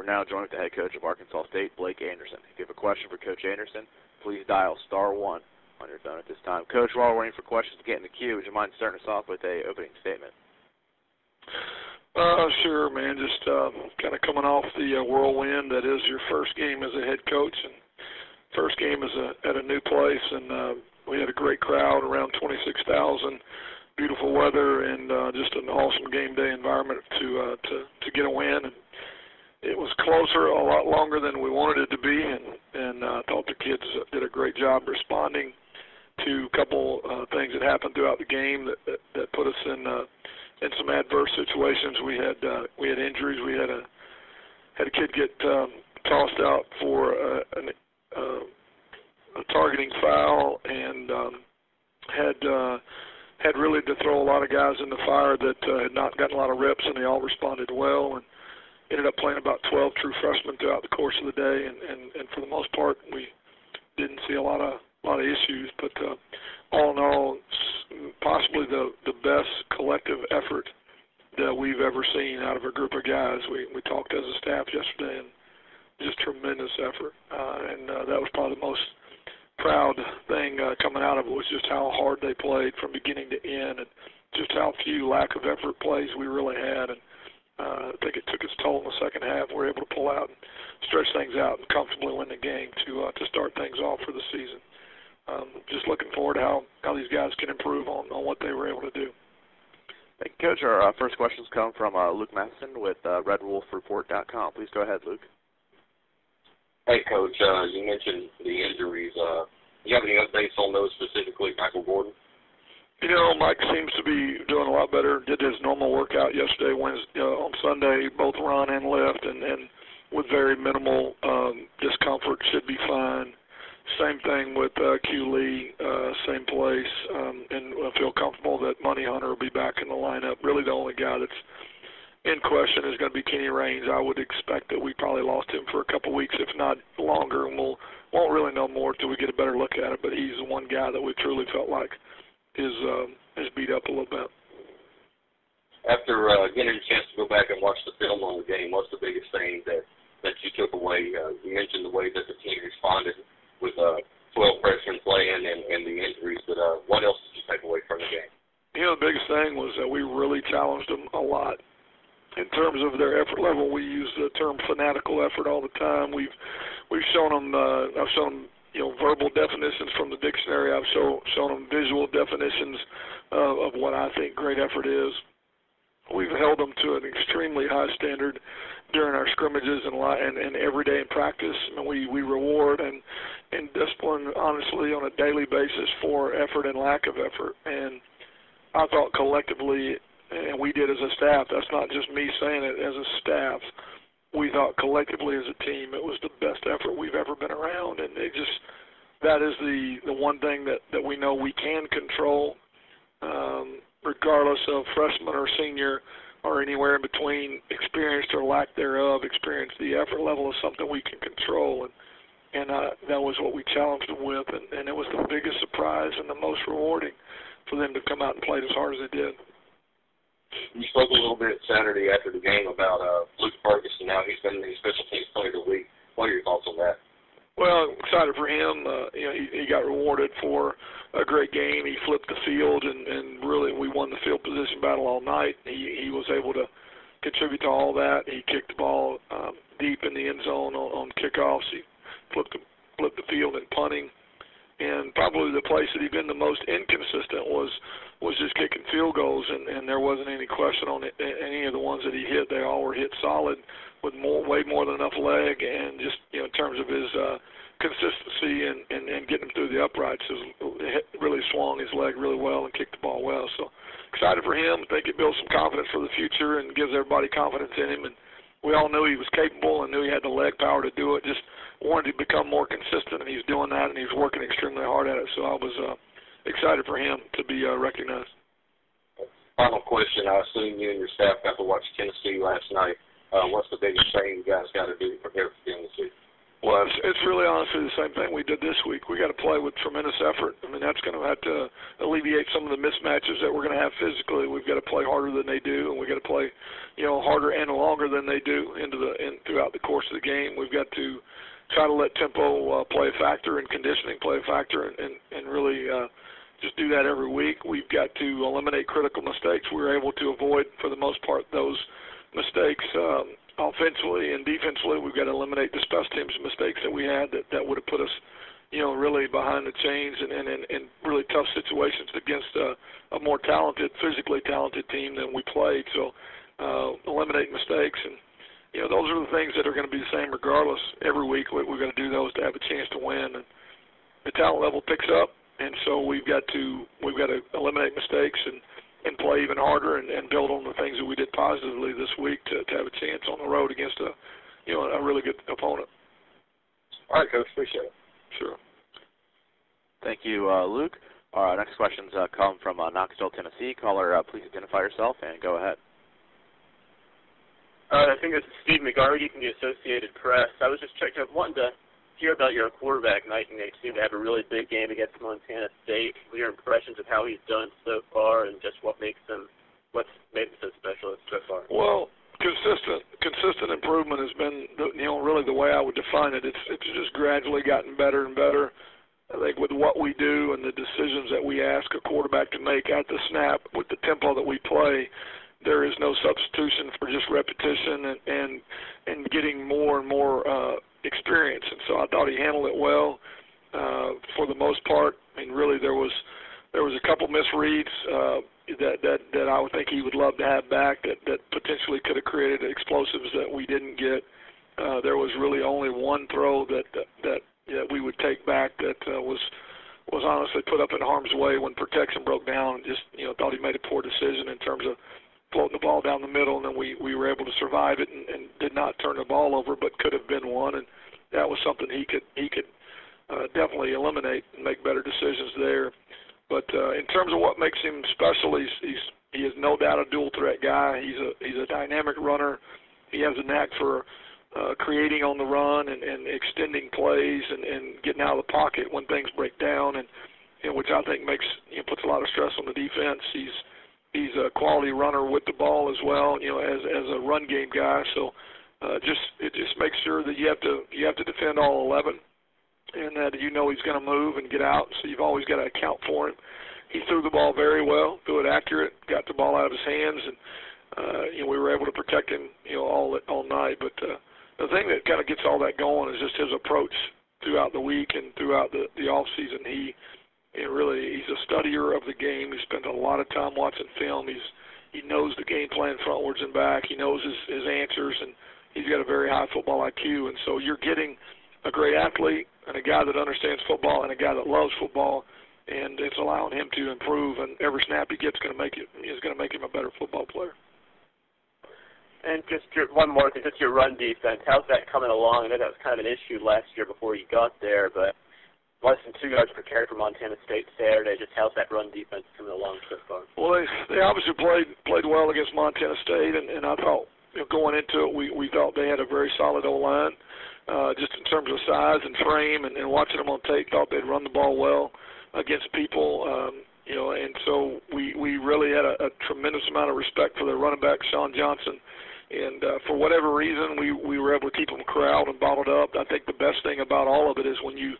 now joined with the head coach of Arkansas State, Blake Anderson. If you have a question for Coach Anderson, please dial *1 on your phone at this time. Coach, while we're waiting for questions to get in the queue, would you mind starting us off with a opening statement? Sure, man. Just kind of coming off the whirlwind that is your first game as a head coach and first game at a new place, and we had a great crowd, around 26,000, beautiful weather, and just an awesome game day environment to get a win. And it was closer, a lot longer than we wanted it to be, and I thought the kids did a great job responding to a couple things that happened throughout the game that put us in some adverse situations. We had injuries. We had a kid get tossed out for a targeting foul, and had really to throw a lot of guys in the fire that had not gotten a lot of reps, and they all responded well, and ended up playing about 12 true freshmen throughout the course of the day, and for the most part we didn't see a lot of issues, but all in all, possibly the best collective effort that we've ever seen out of a group of guys. We talked as a staff yesterday, and just tremendous effort, and that was probably the most proud thing coming out of it, was just how hard they played from beginning to end, and just how few lack of effort plays we really had. And I think it took its toll in the second half. We were able to pull out and stretch things out and comfortably win the game to start things off for the season. Just looking forward to how these guys can improve on what they were able to do. Thank you, Coach. Our first questions come from Luke Matheson with RedWolfReport.com. Please go ahead, Luke. Hey, Coach. You mentioned the injuries. Do you have any updates on those, specifically Michael Gordon? You know, Mike seems to be doing a lot better. Did his normal workout yesterday, Wednesday, on Sunday, both run and lift, and with very minimal discomfort, should be fine. Same thing with Q Lee, same place, and I feel comfortable that Money Hunter will be back in the lineup. Really the only guy that's in question is going to be Kenny Raines. I would expect that we probably lost him for a couple weeks, if not longer, and won't really know more until we get a better look at it, but he's the one guy that we truly felt like is beat up a little bit. After getting a chance to go back and watch the film on the game, what's the biggest thing that you took away? You mentioned the way that the team responded with 12 freshmen playing and the injuries, but what else did you take away from the game? You know, the biggest thing was that we really challenged them a lot. In terms of their effort level, we use the term fanatical effort all the time. We've shown them, I've shown them, verbal definitions from the dictionary. I've shown them visual definitions of what I think great effort is. We've held them to an extremely high standard during our scrimmages and every day in practice. And we reward and discipline, honestly, on a daily basis for effort and lack of effort. And I thought collectively, and we did as a staff, that's not just me saying it, as a staff, we thought collectively as a team it was the best effort we've ever been around. And that is the one thing that we know we can control, regardless of freshman or senior or anywhere in between, experienced or lack thereof, experience. The effort level is something we can control, and that was what we challenged them with, and it was the biggest surprise and the most rewarding for them to come out and play as hard as they did. You spoke a little bit Saturday after the game about Luke Ferguson. Now he's been the special teams player of the week. What are your thoughts on that? Well, I'm excited for him. He got rewarded for a great game. He flipped the field, and really we won the field position battle all night. He was able to contribute to all that. He kicked the ball deep in the end zone on kickoffs. He flipped the field in punting. And probably the place that he'd been the most inconsistent was just kicking field goals, and there wasn't any question on it. Any of the ones that he hit, they all were hit solid with way more than enough leg, and just in terms of his consistency and getting him through the uprights, really swung his leg really well and kicked the ball well. So excited for him. I think it builds some confidence for the future and gives everybody confidence in him. And we all knew he was capable and knew he had the leg power to do it. Just wanted to become more consistent, and he's doing that, and he's working extremely hard at it. So I was excited for him to be recognized. Final question. I assume you and your staff got to watch Tennessee last night. What's the biggest thing you guys got to do to prepare for Tennessee? Well, it's really honestly the same thing we did this week. We got to play with tremendous effort. I mean, that's going to have to alleviate some of the mismatches that we're going to have physically. We've got to play harder than they do, and we've got to play, harder and longer than they do throughout the course of the game. We've got to try to let tempo play a factor and conditioning play a factor, and really just do that every week. We've got to eliminate critical mistakes. We were able to avoid, for the most part, those mistakes. Offensively and defensively, we've got to eliminate the special teams mistakes that we had that would have put us, really behind the chains and in really tough situations against a more talented, physically talented team than we played. So eliminate mistakes, and those are the things that are going to be the same regardless. Every week we're going to do those to have a chance to win. And the talent level picks up, and so we've got to eliminate mistakes and play even harder and build on the things that we did positively this week to have a chance on the road against a really good opponent. All right, Coach. Appreciate it. Sure. Thank you, Luke. Our next questions come from Knoxville, Tennessee. Caller, please identify yourself and go ahead. I think this is Steve McGarvey from the Associated Press. I was just wanting to hear about your quarterback night, and they seem to have a really big game against Montana State. What are your impressions of how he's done so far, and just what's made him so special so far? Well, consistent improvement has been, really the way I would define it. It's just gradually gotten better and better. I think with what we do and the decisions that we ask a quarterback to make at the snap, with the tempo that we play, there is no substitution for just repetition and getting more and more experience. And so I thought he handled it well for the most part. I mean, really there was a couple misreads that I would think he would love to have back that potentially could have created explosives that we didn't get. There was really only one throw that we would take back that was honestly put up in harm's way when protection broke down. Just thought he made a poor decision in terms of floating the ball down the middle, and then we were able to survive it and did not turn the ball over, but could have been one, and that was something he could definitely eliminate and make better decisions there. But in terms of what makes him special, he is no doubt a dual threat guy. He's a dynamic runner. He has a knack for creating on the run and extending plays and getting out of the pocket when things break down, and which I think puts a lot of stress on the defense. He's a quality runner with the ball as well, as a run game guy. So it just makes sure that you have to defend all 11, and that he's going to move and get out. So you've always got to account for him. He threw the ball very well, threw it accurate, got the ball out of his hands, and we were able to protect him all night. But the thing that kind of gets all that going is just his approach throughout the week and throughout the off season. He's a studier of the game. He spends a lot of time watching film. He knows the game plan frontwards and back. He knows his answers, and he's got a very high football IQ. And so you're getting a great athlete and a guy that understands football and a guy that loves football, and it's allowing him to improve. And every snap he gets is going to make him a better football player. And just one more thing, just your run defense. How's that coming along? I know that was kind of an issue last year before you got there, but less than 2 yards per carry for Montana State Saturday. Just how's that run defense coming along so far? Well, they obviously played well against Montana State, and I thought going into it we thought they had a very solid O-line, just in terms of size and frame, and watching them on tape, thought they'd run the ball well against people, and so we really had a tremendous amount of respect for their running back, Sean Johnson. And for whatever reason, we were able to keep them corralled and bottled up. I think the best thing about all of it is when you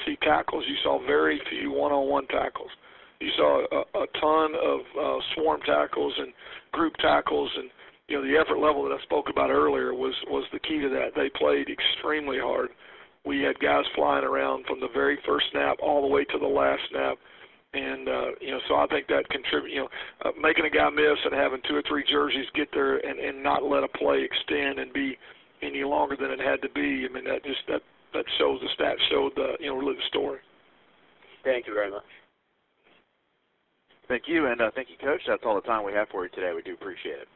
see tackles, you saw very few one-on-one tackles. You saw a ton of swarm tackles and group tackles, and the effort level that I spoke about earlier was the key to that. They played extremely hard. We had guys flying around from the very first snap all the way to the last snap. And, so I think that contributes, making a guy miss and having 2 or 3 jerseys get there and not let a play extend and be any longer than it had to be. I mean, that shows, the stats showed really the story. Thank you very much. Thank you, and thank you, Coach. That's all the time we have for you today. We do appreciate it.